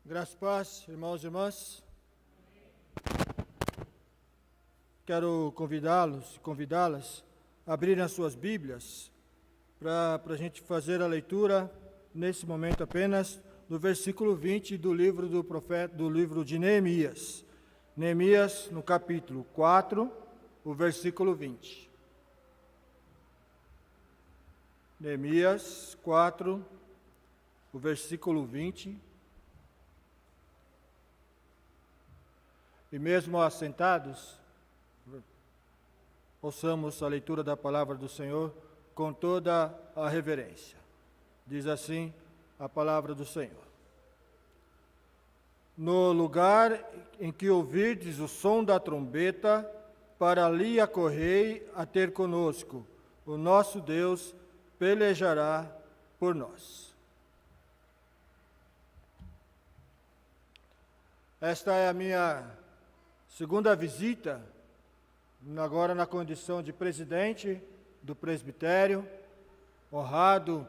Graças e paz, irmãos e irmãs. Quero convidá-las a abrirem as suas Bíblias para a gente fazer a leitura, nesse momento apenas, do versículo 20 do livro do profeta, do livro de Neemias. Neemias, no capítulo 4, o versículo 20. Neemias 4, o versículo 20. E mesmo assentados, ouçamos a leitura da palavra do Senhor com toda a reverência. Diz assim a palavra do Senhor: No lugar em que ouvirdes o som da trombeta, para ali acorrei a ter conosco, o nosso Deus pelejará por nós. Esta é a minha segunda visita, agora na condição de presidente do presbitério, honrado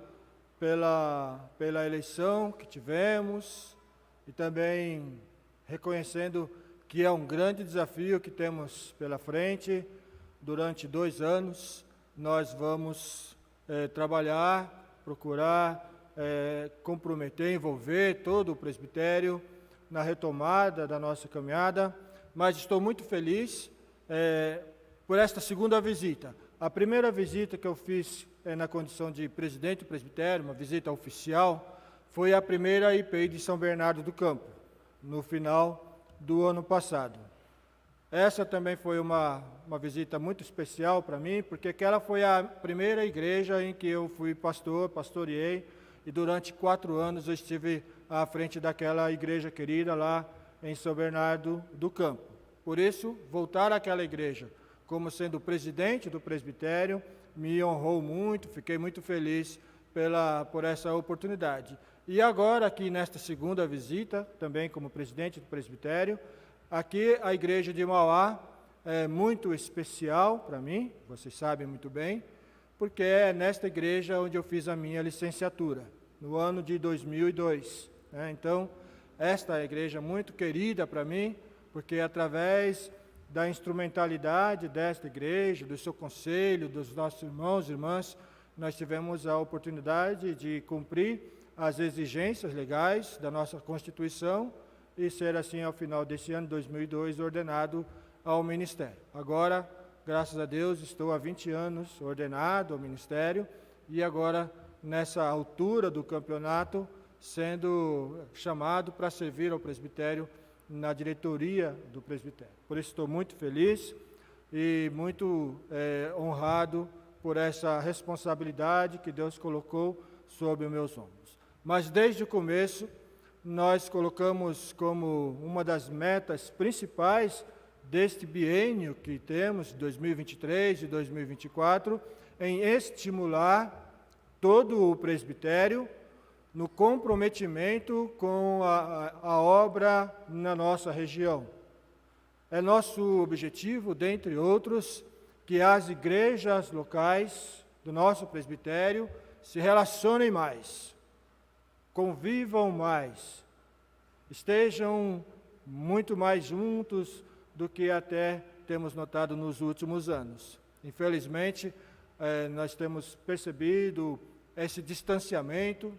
pela eleição que tivemos e também reconhecendo que é um grande desafio que temos pela frente. Durante 2 anos nós vamos trabalhar, procurar comprometer, envolver todo o presbitério na retomada da nossa caminhada, mas estou muito feliz por esta segunda visita. A primeira visita que eu fiz na condição de presidente do presbitério, uma visita oficial, foi a primeira IPI de São Bernardo do Campo, no final do ano passado. Essa também foi uma visita muito especial para mim, porque aquela foi a primeira igreja em que eu fui pastoreei, e durante 4 anos eu estive à frente daquela igreja querida lá em São Bernardo do Campo. Por isso, voltar àquela igreja como sendo presidente do presbitério me honrou muito, fiquei muito feliz por essa oportunidade. E agora, aqui nesta segunda visita, também como presidente do presbitério, aqui a igreja de Mauá é muito especial para mim, vocês sabem muito bem, porque é nesta igreja onde eu fiz a minha licenciatura, no ano de 2002. Então, esta é a igreja muito querida para mim, porque através da instrumentalidade desta igreja, do seu conselho, dos nossos irmãos e irmãs, nós tivemos a oportunidade de cumprir as exigências legais da nossa Constituição e ser assim, ao final desse ano, 2002, ordenado ao ministério. Agora, graças a Deus, estou há 20 anos ordenado ao ministério e agora, nessa altura do campeonato, sendo chamado para servir ao presbitério na diretoria do presbitério. Por isso estou muito feliz e muito honrado por essa responsabilidade que Deus colocou sobre os meus ombros. Mas desde o começo, nós colocamos como uma das metas principais deste biênio que temos, 2023 e 2024, em estimular todo o presbitério no comprometimento com a obra na nossa região. É nosso objetivo, dentre outros, que as igrejas locais do nosso presbitério se relacionem mais, convivam mais, estejam muito mais juntos do que até temos notado nos últimos anos. Infelizmente, nós temos percebido esse distanciamento,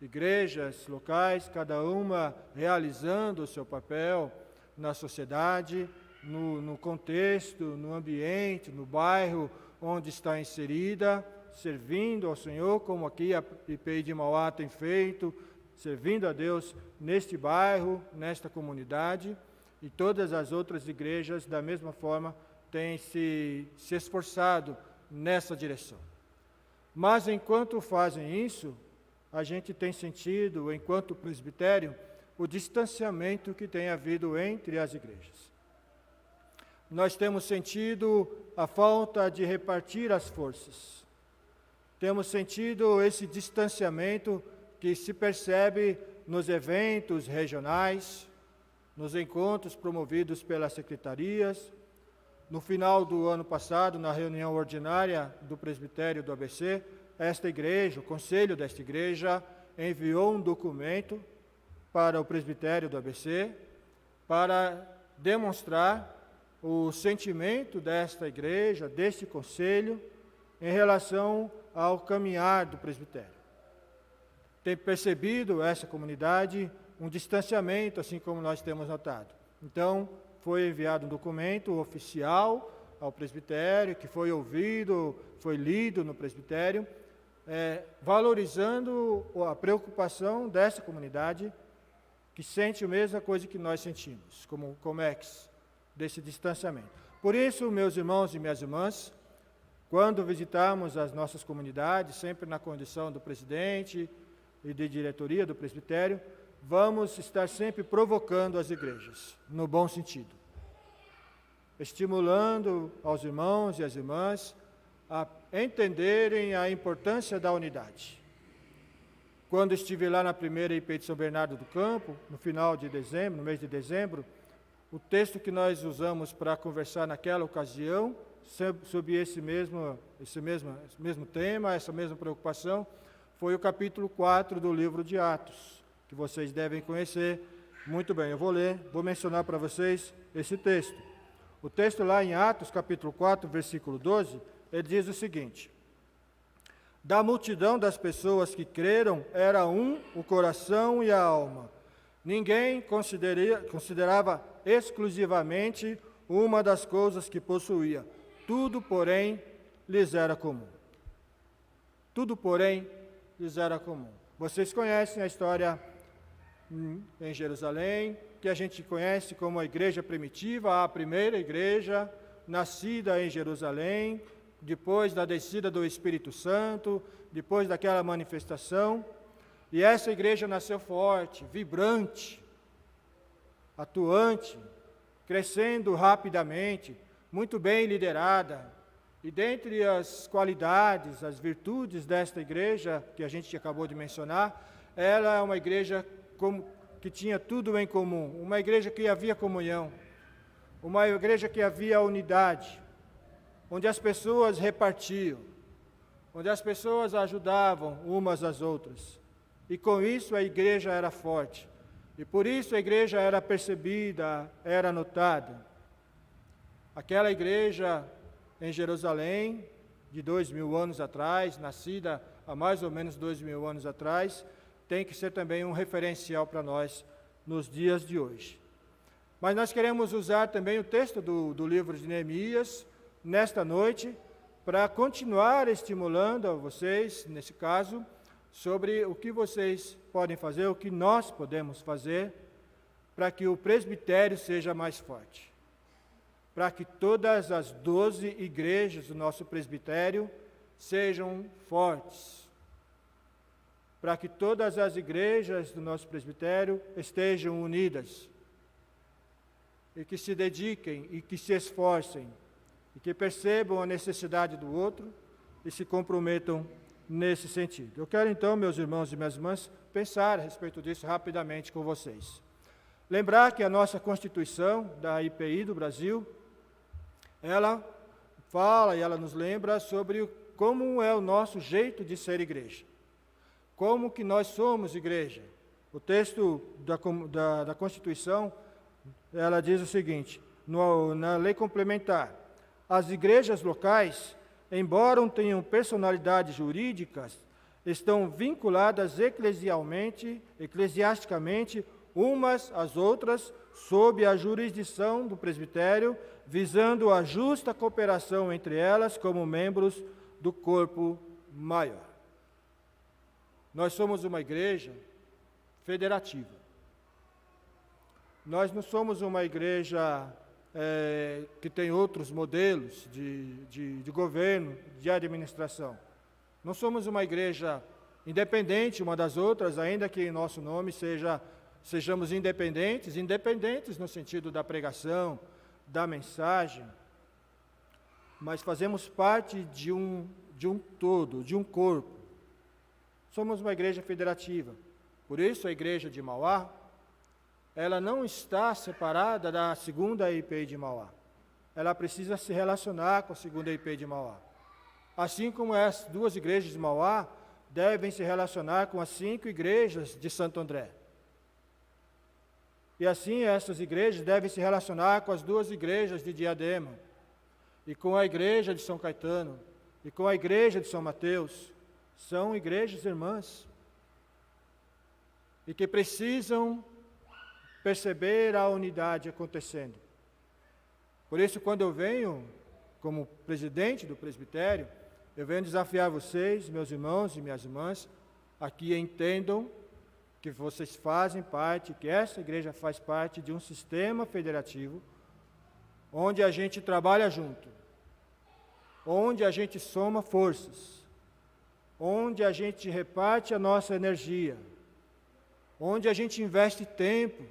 igrejas locais, cada uma realizando o seu papel na sociedade, no contexto, no ambiente, no bairro onde está inserida, servindo ao Senhor, como aqui a IPI de Mauá tem feito, servindo a Deus neste bairro, nesta comunidade, e todas as outras igrejas, da mesma forma, têm se esforçado nessa direção. Mas, enquanto fazem isso, a gente tem sentido, enquanto presbitério, o distanciamento que tem havido entre as igrejas. Nós temos sentido a falta de repartir as forças. Temos sentido esse distanciamento que se percebe nos eventos regionais, nos encontros promovidos pelas secretarias. No final do ano passado, na reunião ordinária do presbitério do ABC, esta igreja, o conselho desta igreja, enviou um documento para o presbitério do ABC, para demonstrar o sentimento desta igreja, deste conselho, em relação ao caminhar do presbitério. Tem percebido essa comunidade um distanciamento, assim como nós temos notado. Então, foi enviado um documento oficial ao presbitério, que foi ouvido, foi lido no presbitério, valorizando a preocupação dessa comunidade, que sente a mesma coisa que nós sentimos, como Comex, desse distanciamento. Por isso, meus irmãos e minhas irmãs, quando visitarmos as nossas comunidades, sempre na condição do presidente e de diretoria do presbitério, vamos estar sempre provocando as igrejas, no bom sentido, estimulando aos irmãos e às irmãs a entenderem a importância da unidade. Quando estive lá na primeira IP de São Bernardo do Campo, no final de dezembro, no mês de dezembro, o texto que nós usamos para conversar naquela ocasião, sobre esse mesmo tema, essa mesma preocupação, foi o capítulo 4 do livro de Atos, que vocês devem conhecer muito bem. Eu vou mencionar para vocês esse texto. O texto lá em Atos, capítulo 4, versículo 12, ele diz o seguinte: da multidão das pessoas que creram, era um o coração e a alma. Ninguém considerava exclusivamente uma das coisas que possuía. Tudo, porém, lhes era comum. Tudo, porém, lhes era comum. Vocês conhecem a história em Jerusalém, que a gente conhece como a igreja primitiva, a primeira igreja nascida em Jerusalém, depois da descida do Espírito Santo, depois daquela manifestação. E essa igreja nasceu forte, vibrante, atuante, crescendo rapidamente, muito bem liderada. E dentre as qualidades, as virtudes desta igreja, que a gente acabou de mencionar, ela é uma igreja que tinha tudo em comum, uma igreja que havia comunhão, uma igreja que havia unidade, onde as pessoas repartiam, onde as pessoas ajudavam umas às outras. E com isso a igreja era forte. E por isso a igreja era percebida, era notada. Aquela igreja em Jerusalém, de 2000 anos atrás, nascida há mais ou menos 2000 anos atrás, tem que ser também um referencial para nós nos dias de hoje. Mas nós queremos usar também o texto do livro de Neemias, nesta noite, para continuar estimulando a vocês, nesse caso, sobre o que vocês podem fazer, o que nós podemos fazer, para que o presbitério seja mais forte. Para que todas as 12 igrejas do nosso presbitério sejam fortes. Para que todas as igrejas do nosso presbitério estejam unidas. E que se dediquem e que se esforcem. E que percebam a necessidade do outro e se comprometam nesse sentido. Eu quero então, meus irmãos e minhas irmãs, pensar a respeito disso rapidamente com vocês. Lembrar que a nossa Constituição da IPI do Brasil, ela fala e ela nos lembra sobre como é o nosso jeito de ser igreja. Como que nós somos igreja. O texto da Constituição, ela diz o seguinte, na lei complementar: as igrejas locais, embora tenham personalidades jurídicas, estão vinculadas eclesiasticamente umas às outras, sob a jurisdição do presbitério, visando a justa cooperação entre elas como membros do corpo maior. Nós somos uma igreja federativa. Nós não somos uma igreja que tem outros modelos de governo, de administração. Não somos uma igreja independente uma das outras, ainda que em nosso nome sejamos independentes no sentido da pregação, da mensagem, mas fazemos parte de um todo, de um corpo. Somos uma igreja federativa. Por isso a igreja de Mauá, ela não está separada da segunda IPI de Mauá. Ela precisa se relacionar com a segunda IPI de Mauá. Assim como as duas igrejas de Mauá devem se relacionar com as 5 igrejas de Santo André. E assim essas igrejas devem se relacionar com as duas igrejas de Diadema, e com a igreja de São Caetano, e com a igreja de São Mateus. São igrejas irmãs, e que precisam perceber a unidade acontecendo. Por isso, quando eu venho, como presidente do presbitério, eu venho desafiar vocês, meus irmãos e minhas irmãs, a que entendam que vocês fazem parte, que essa igreja faz parte de um sistema federativo, onde a gente trabalha junto, onde a gente soma forças, onde a gente reparte a nossa energia, onde a gente investe tempo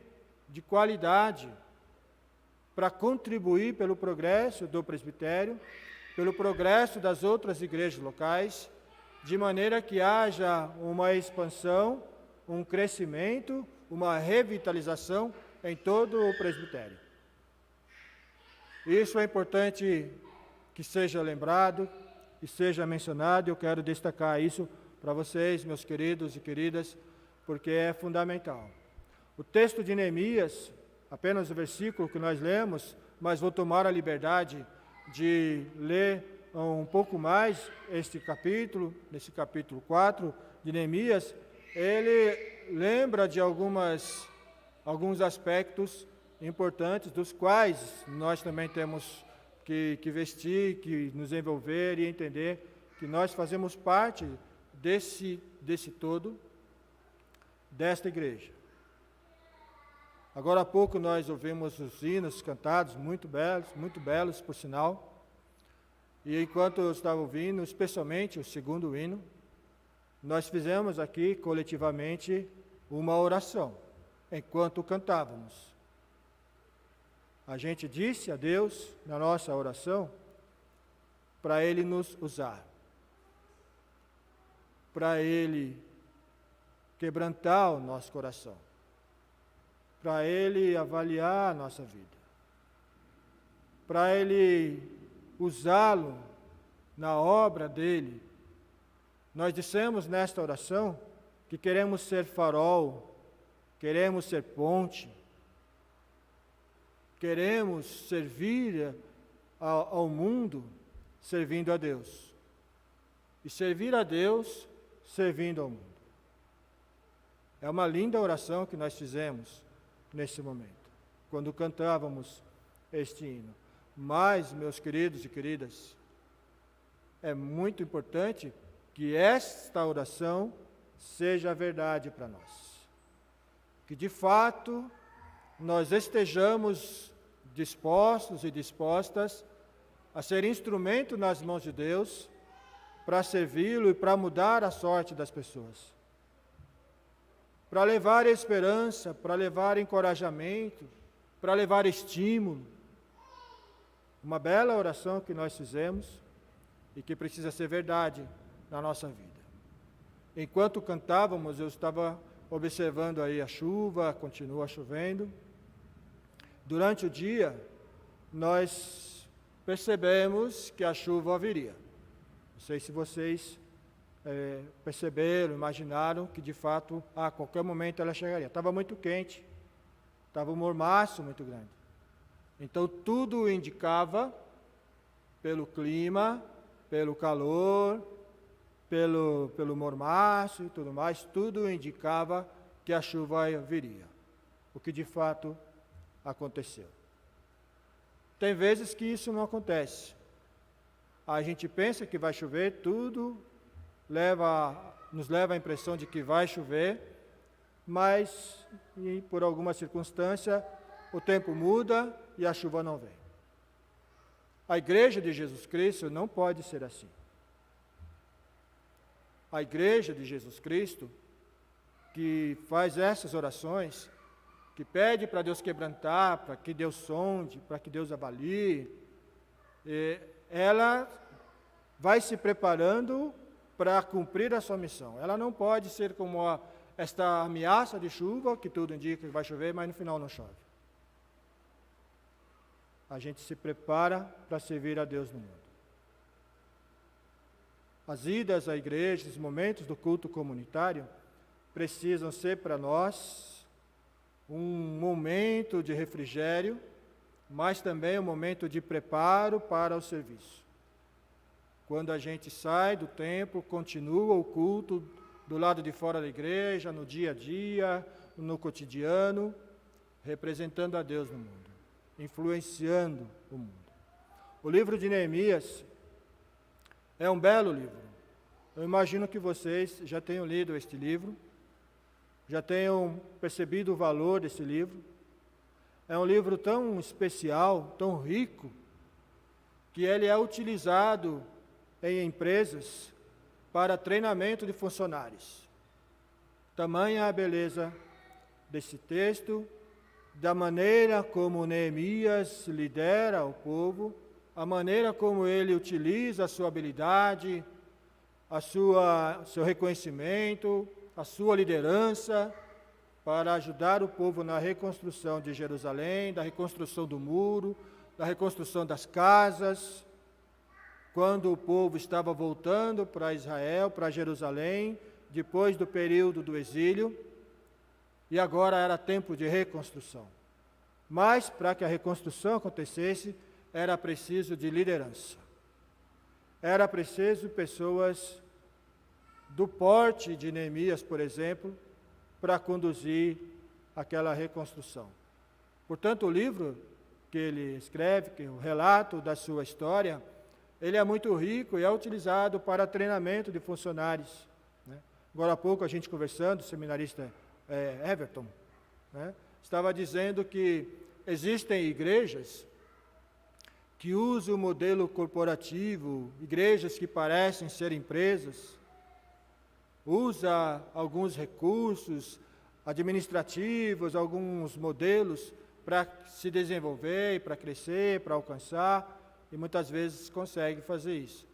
de qualidade para contribuir pelo progresso do presbitério, pelo progresso das outras igrejas locais, de maneira que haja uma expansão, um crescimento, uma revitalização em todo o presbitério. Isso é importante que seja lembrado e seja mencionado. Eu quero destacar isso para vocês, meus queridos e queridas, porque é fundamental. O texto de Neemias, apenas o versículo que nós lemos, mas vou tomar a liberdade de ler um pouco mais este capítulo, nesse capítulo 4 de Neemias. Ele lembra de alguns aspectos importantes, dos quais nós também temos que vestir, que nos envolver e entender que nós fazemos parte desse todo, desta igreja. Agora há pouco nós ouvimos os hinos cantados, muito belos por sinal, e enquanto eu estava ouvindo, especialmente o segundo hino, nós fizemos aqui coletivamente uma oração, enquanto cantávamos. A gente disse a Deus, na nossa oração, para Ele nos usar, para Ele quebrantar o nosso coração, para Ele avaliar a nossa vida, para Ele usá-lo na obra dEle. Nós dissemos nesta oração que queremos ser farol, queremos ser ponte, queremos servir ao mundo servindo a Deus, e servir a Deus servindo ao mundo. É uma linda oração que nós fizemos nesse momento, quando cantávamos este hino. Mas, meus queridos e queridas, é muito importante que esta oração seja a verdade para nós. Que, de fato, nós estejamos dispostos e dispostas a ser instrumento nas mãos de Deus para servi-lo e para mudar a sorte das pessoas, para levar esperança, para levar encorajamento, para levar estímulo. Uma bela oração que nós fizemos e que precisa ser verdade na nossa vida. Enquanto cantávamos, eu estava observando aí a chuva, continua chovendo. Durante o dia, nós percebemos que a chuva viria. Não sei se vocês perceberam, imaginaram que de fato a qualquer momento ela chegaria. Estava muito quente, estava um mormaço muito grande. Então tudo indicava, pelo clima, pelo calor, pelo mormaço e tudo mais, tudo indicava que a chuva viria. O que de fato aconteceu. Tem vezes que isso não acontece. A gente pensa que vai chover, tudo nos leva à impressão de que vai chover, mas por alguma circunstância o tempo muda e a chuva não vem. A igreja de Jesus Cristo não pode ser assim. A igreja de Jesus Cristo, que faz essas orações, que pede para Deus quebrantar, para que Deus sonde, para que Deus avalie, ela vai se preparando para cumprir a sua missão. Ela não pode ser como esta ameaça de chuva, que tudo indica que vai chover, mas no final não chove. A gente se prepara para servir a Deus no mundo. As idas à igreja, os momentos do culto comunitário, precisam ser para nós um momento de refrigério, mas também um momento de preparo para o serviço. Quando a gente sai do templo, continua o culto do lado de fora da igreja, no dia a dia, no cotidiano, representando a Deus no mundo, influenciando o mundo. O livro de Neemias é um belo livro. Eu imagino que vocês já tenham lido este livro, já tenham percebido o valor desse livro. É um livro tão especial, tão rico, que ele é utilizado em empresas para treinamento de funcionários. Tamanha a beleza desse texto, da maneira como Neemias lidera o povo, a maneira como ele utiliza a sua habilidade, seu reconhecimento, a sua liderança, para ajudar o povo na reconstrução de Jerusalém, da reconstrução do muro, da reconstrução das casas. Quando o povo estava voltando para Israel, para Jerusalém, depois do período do exílio, e agora era tempo de reconstrução. Mas, para que a reconstrução acontecesse, era preciso de liderança. Era preciso pessoas do porte de Neemias, por exemplo, para conduzir aquela reconstrução. Portanto, o livro que ele escreve, que é o relato da sua história, ele é muito rico e é utilizado para treinamento de funcionários. Né? Agora há pouco a gente conversando, o seminarista Everton, né, estava dizendo que existem igrejas que usam o modelo corporativo, igrejas que parecem ser empresas, usa alguns recursos administrativos, alguns modelos para se desenvolver, para crescer, para alcançar, e muitas vezes consegue fazer isso.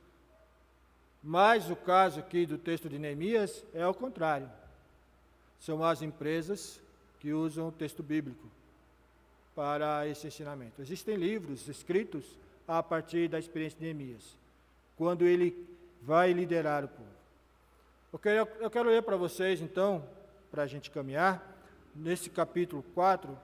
Mas o caso aqui do texto de Neemias é ao contrário. São as empresas que usam o texto bíblico para esse ensinamento. Existem livros escritos a partir da experiência de Neemias, quando ele vai liderar o povo. Eu quero ler para vocês, então, para a gente caminhar, nesse capítulo 4,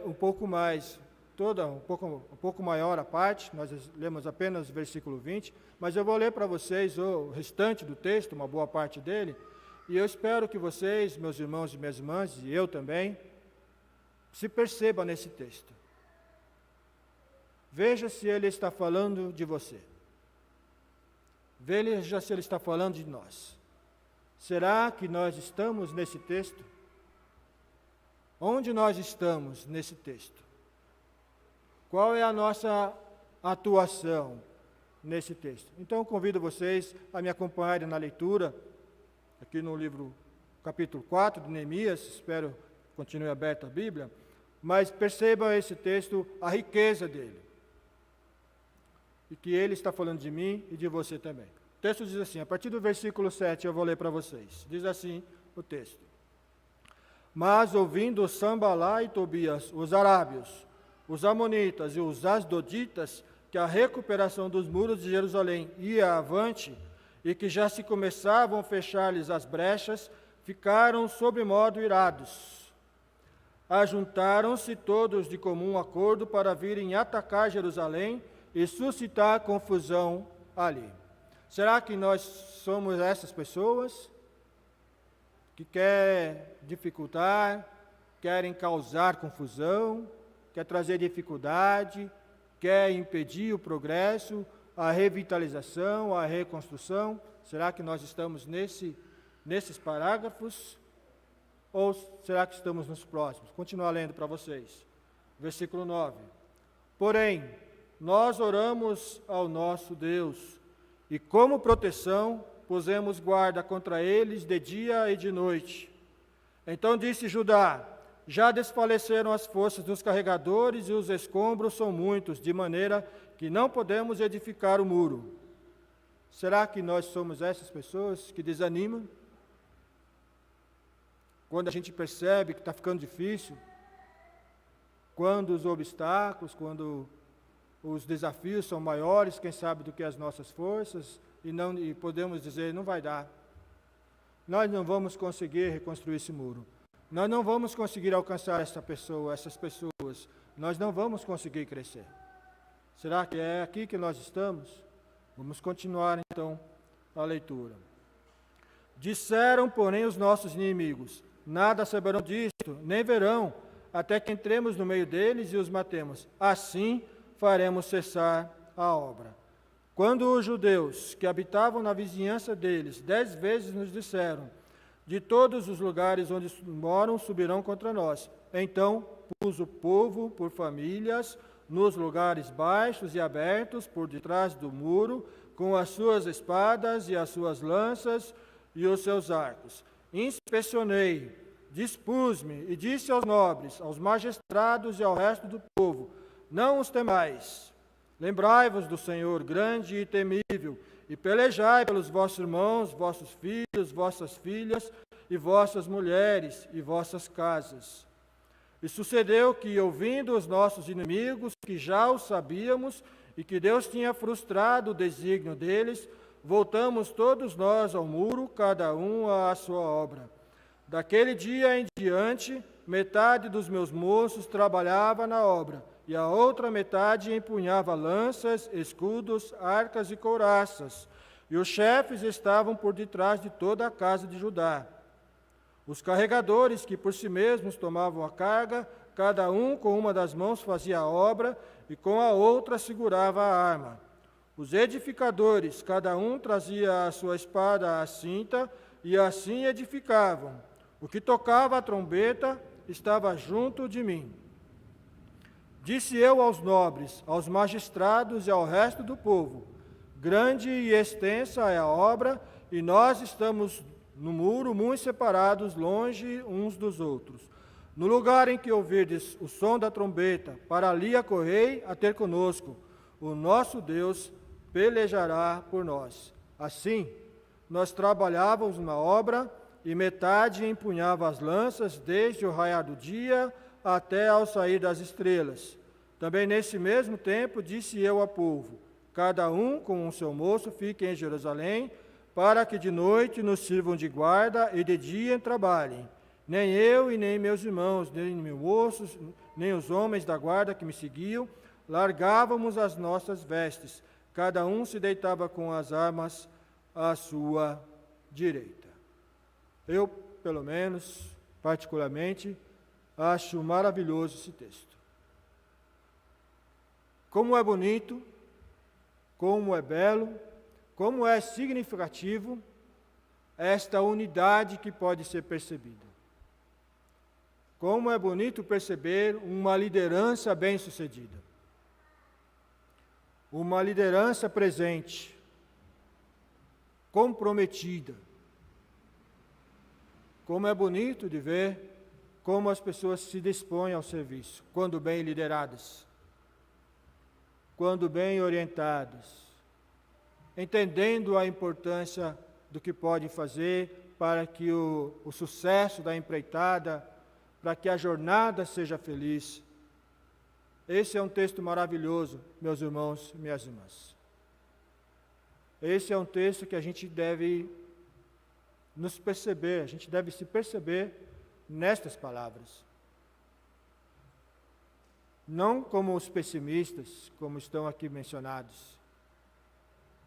um pouco mais, um pouco maior a parte, nós lemos apenas o versículo 20, mas eu vou ler para vocês o restante do texto, uma boa parte dele, e eu espero que vocês, meus irmãos e minhas irmãs, e eu também, se percebam nesse texto. Veja se ele está falando de você. Veja se ele está falando de nós. Será que nós estamos nesse texto? Onde nós estamos nesse texto? Qual é a nossa atuação nesse texto? Então, eu convido vocês a me acompanharem na leitura, aqui no livro, capítulo 4 de Neemias, espero que continue aberta a Bíblia, mas percebam esse texto, a riqueza dele, e que ele está falando de mim e de você também. O texto diz assim, a partir do versículo 7 eu vou ler para vocês, diz assim o texto: Mas ouvindo Sambalá e Tobias, os arábios, os amonitas e os asdoditas, que a recuperação dos muros de Jerusalém ia avante, e que já se começavam a fechar-lhes as brechas, ficaram sobremodo irados. Ajuntaram-se todos de comum acordo para virem atacar Jerusalém e suscitar confusão ali. Será que nós somos essas pessoas que querem dificultar, querem causar confusão, querem trazer dificuldade, querem impedir o progresso, a revitalização, a reconstrução? Será que nós estamos nesses parágrafos? Ou será que estamos nos próximos? Continuar lendo para vocês. Versículo 9. Porém, nós oramos ao nosso Deus, e como proteção pusemos guarda contra eles de dia e de noite. Então disse Judá: já desfaleceram as forças dos carregadores e os escombros são muitos, de maneira que não podemos edificar o muro. Será que nós somos essas pessoas que desanimam? Quando a gente percebe que está ficando difícil, quando os obstáculos, quando os desafios são maiores, quem sabe, do que as nossas forças, e podemos dizer, não vai dar. Nós não vamos conseguir reconstruir esse muro. nós não vamos conseguir alcançar essas pessoas, nós não vamos conseguir crescer. Será que é aqui que nós estamos? Vamos continuar então a leitura. Disseram, porém, os nossos inimigos: nada saberão disto, nem verão, até que entremos no meio deles e os matemos. Assim faremos cessar a obra. Quando os judeus que habitavam na vizinhança deles 10 vezes nos disseram: de todos os lugares onde moram subirão contra nós. Então pus o povo por famílias nos lugares baixos e abertos por detrás do muro, com as suas espadas e as suas lanças e os seus arcos. Inspecionei, dispus-me e disse aos nobres, aos magistrados e ao resto do povo: não os temais. Lembrai-vos do Senhor grande e temível, e pelejai pelos vossos irmãos, vossos filhos, vossas filhas, e vossas mulheres, e vossas casas. E sucedeu que, ouvindo os nossos inimigos, que já o sabíamos, e que Deus tinha frustrado o desígnio deles, voltamos todos nós ao muro, cada um à sua obra. Daquele dia em diante, metade dos meus moços trabalhava na obra, e a outra metade empunhava lanças, escudos, arcas e couraças. E os chefes estavam por detrás de toda a casa de Judá. Os carregadores, que por si mesmos tomavam a carga, cada um com uma das mãos fazia a obra, e com a outra segurava a arma. Os edificadores, cada um trazia a sua espada à cinta, e assim edificavam. O que tocava a trombeta estava junto de mim. Disse eu aos nobres, aos magistrados e ao resto do povo: grande e extensa é a obra, e nós estamos no muro muito separados, longe uns dos outros. No lugar em que ouvirdes o som da trombeta, para ali acorrei a ter conosco. O nosso Deus pelejará por nós. Assim, nós trabalhávamos na obra, e metade empunhava as lanças, desde o raiar do dia até ao sair das estrelas. Também nesse mesmo tempo disse eu ao povo: cada um com o seu moço fique em Jerusalém, para que de noite nos sirvam de guarda e de dia trabalhem. Nem eu e nem meus irmãos, nem meus moços, nem os homens da guarda que me seguiam, largávamos as nossas vestes. Cada um se deitava com as armas à sua direita. Eu, pelo menos, particularmente, acho maravilhoso esse texto. Como é bonito, como é belo, como é significativo esta unidade que pode ser percebida. Como é bonito perceber uma liderança bem-sucedida. Uma liderança presente, comprometida. Como é bonito de ver como as pessoas se dispõem ao serviço, quando bem lideradas, quando bem orientadas, entendendo a importância do que podem fazer para que o sucesso da empreitada, para que a jornada seja feliz. Esse é um texto maravilhoso, meus irmãos e minhas irmãs. Esse é um texto que a gente deve nos perceber, a gente deve se perceber nestas palavras. Não como os pessimistas, como estão aqui mencionados.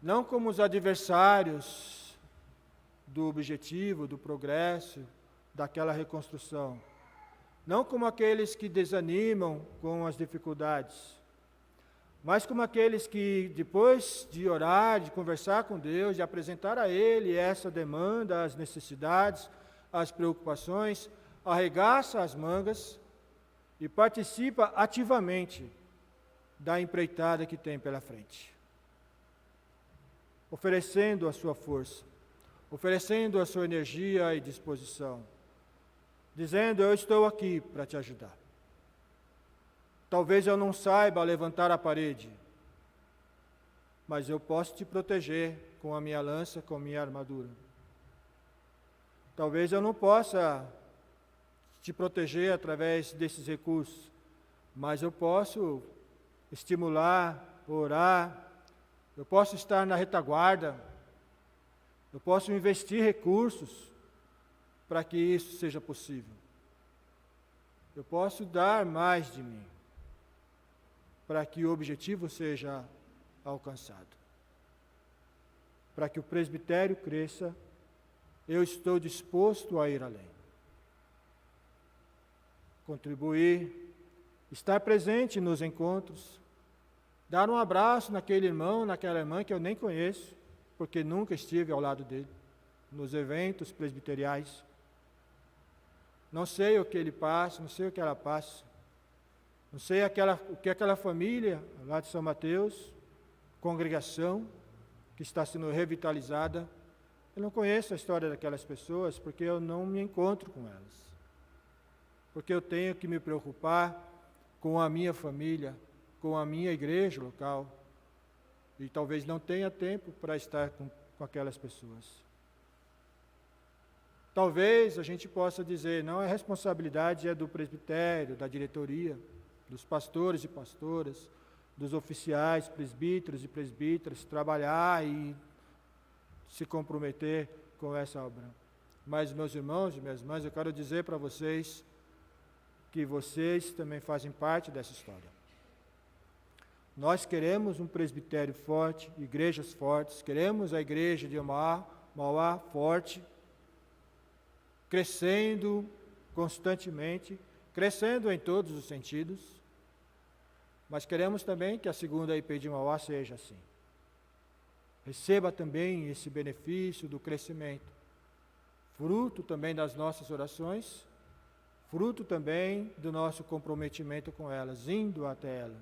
Não como os adversários do objetivo, do progresso, daquela reconstrução. Não como aqueles que desanimam com as dificuldades, mas como aqueles que, depois de orar, de conversar com Deus, de apresentar a Ele essa demanda, as necessidades, as preocupações, arregaça as mangas e participa ativamente da empreitada que tem pela frente, oferecendo a sua força, oferecendo a sua energia e disposição, dizendo: eu estou aqui para te ajudar. Talvez eu não saiba levantar a parede, mas eu posso te proteger com a minha lança, com a minha armadura. Talvez eu não possa te proteger através desses recursos, mas eu posso estimular, orar, eu posso estar na retaguarda, eu posso investir recursos para que isso seja possível. eu posso dar mais de mim, para que o objetivo seja alcançado. Para que o presbitério cresça, eu estou disposto a ir além. Contribuir, estar presente nos encontros, dar um abraço naquele irmão, naquela irmã que eu nem conheço, porque nunca estive ao lado dele, nos eventos presbiteriais. Não sei o que ele passa, não sei o que ela passa, não sei o que aquela família lá de São Mateus, congregação, que está sendo revitalizada, eu não conheço a história daquelas pessoas, porque eu não me encontro com elas. Porque eu tenho que me preocupar com a minha família, com a minha igreja local, e talvez não tenha tempo para estar com aquelas pessoas. Talvez a gente possa dizer, não, a responsabilidade é do presbitério, da diretoria, dos pastores e pastoras, dos oficiais, presbíteros e presbíteras, trabalhar e se comprometer com essa obra. Mas, meus irmãos e minhas irmãs, eu quero dizer para vocês que vocês também fazem parte dessa história. Nós queremos um presbitério forte, igrejas fortes, queremos a igreja de Mauá forte, crescendo constantemente, crescendo em todos os sentidos, mas queremos também que a segunda IP de Mauá seja assim. Receba também esse benefício do crescimento, fruto também das nossas orações, fruto também do nosso comprometimento com elas, indo até ela,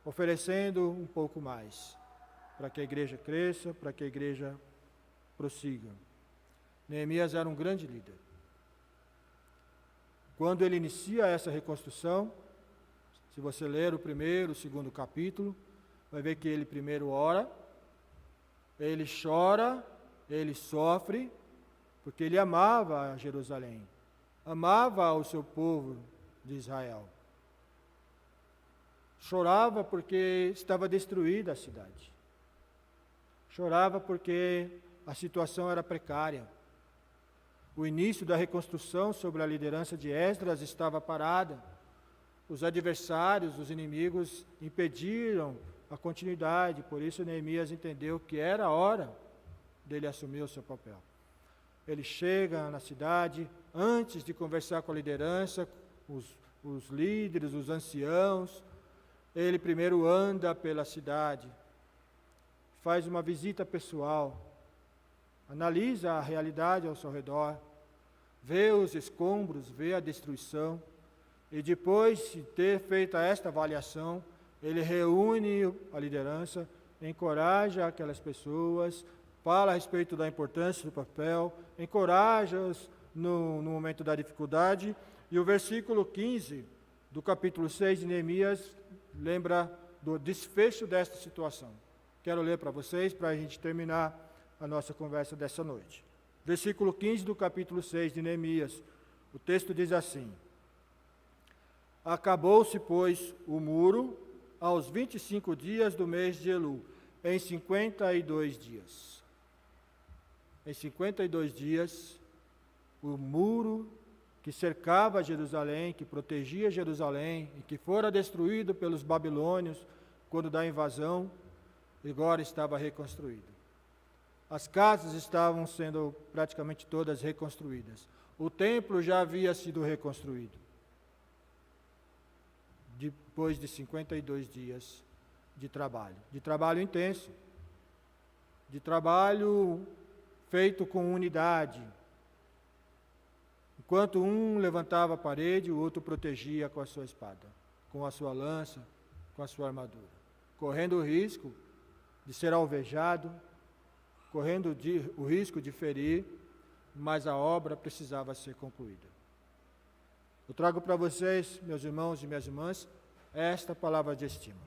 oferecendo um pouco mais, para que a igreja cresça, para que a igreja prossiga. Neemias era um grande líder. Quando ele inicia essa reconstrução, se você ler o primeiro, o segundo capítulo, vai ver que ele primeiro ora, ele chora, ele sofre, porque ele amava Jerusalém, amava o seu povo de Israel. Chorava porque estava destruída a cidade. Chorava porque a situação era precária. O início da reconstrução sob a liderança de Esdras estava parada. Os adversários, os inimigos impediram a continuidade, por isso Neemias entendeu que era a hora dele assumir o seu papel. Ele chega na cidade, antes de conversar com a liderança, os líderes, os anciãos, ele primeiro anda pela cidade, faz uma visita pessoal, analisa a realidade ao seu redor, vê os escombros, vê a destruição, e depois de ter feito esta avaliação, ele reúne a liderança, encoraja aquelas pessoas, fala a respeito da importância do papel, encoraja-os no momento da dificuldade, e o versículo 15 do capítulo 6 de Neemias lembra do desfecho desta situação. Quero ler para vocês, para a gente terminar a nossa conversa dessa noite. Versículo 15 do capítulo 6 de Neemias, o texto diz assim: Acabou-se, pois, o muro aos 25 dias do mês de Elul, em 52 dias. Em 52 dias, o muro que cercava Jerusalém, que protegia Jerusalém, e que fora destruído pelos babilônios quando da invasão, agora estava reconstruído. As casas estavam sendo praticamente todas reconstruídas. O templo já havia sido reconstruído. Depois de 52 dias de trabalho intenso, de trabalho feito com unidade. Enquanto um levantava a parede, o outro protegia com a sua espada, com a sua lança, com a sua armadura, correndo o risco de ser alvejado, correndo o risco de ferir, mas a obra precisava ser concluída. Eu trago para vocês, meus irmãos e minhas irmãs, esta palavra de estima.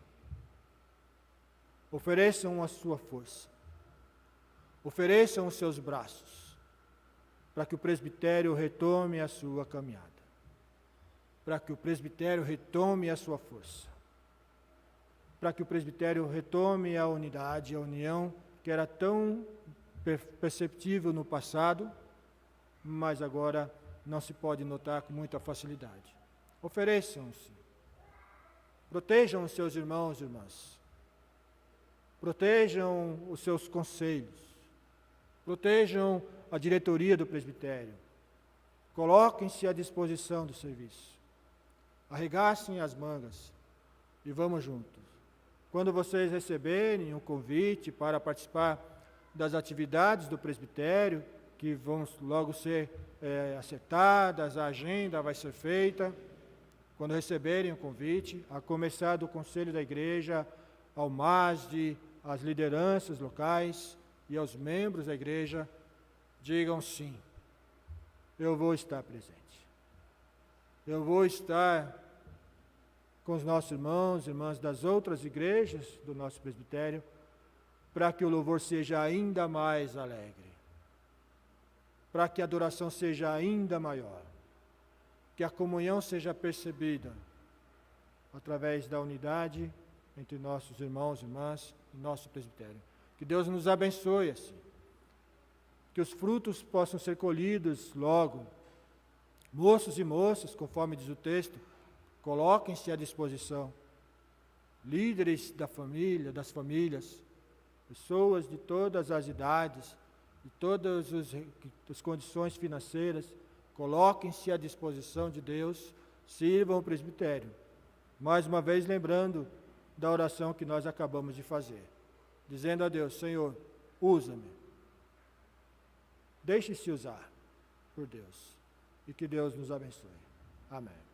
Ofereçam a sua força, ofereçam os seus braços, para que o presbitério retome a sua caminhada, para que o presbitério retome a sua força, para que o presbitério retome a unidade, a união, que era tão perceptível no passado, mas agora não se pode notar com muita facilidade. Ofereçam-se. Protejam os seus irmãos e irmãs. Protejam os seus conselhos. Protejam a diretoria do presbitério. Coloquem-se à disposição do serviço. Arregacem as mangas e vamos juntos. Quando vocês receberem um convite para participar das atividades do presbitério, que vão logo ser acertadas, a agenda vai ser feita, quando receberem o convite, a começar do conselho da igreja, ao MASD, às lideranças locais e aos membros da igreja, digam sim, eu vou estar presente. Eu vou estar com os nossos irmãos e irmãs das outras igrejas do nosso presbitério, para que o louvor seja ainda mais alegre, para que a adoração seja ainda maior, que a comunhão seja percebida através da unidade entre nossos irmãos e irmãs e nosso presbitério. Que Deus nos abençoe assim, que os frutos possam ser colhidos logo. Moços e moças, conforme diz o texto, coloquem-se à disposição. Líderes da família, das famílias, pessoas de todas as idades, de todas as condições financeiras, coloquem-se à disposição de Deus, sirvam o presbitério. Mais uma vez lembrando da oração que nós acabamos de fazer, dizendo a Deus: Senhor, usa-me. Deixe-se usar por Deus e que Deus nos abençoe. Amém.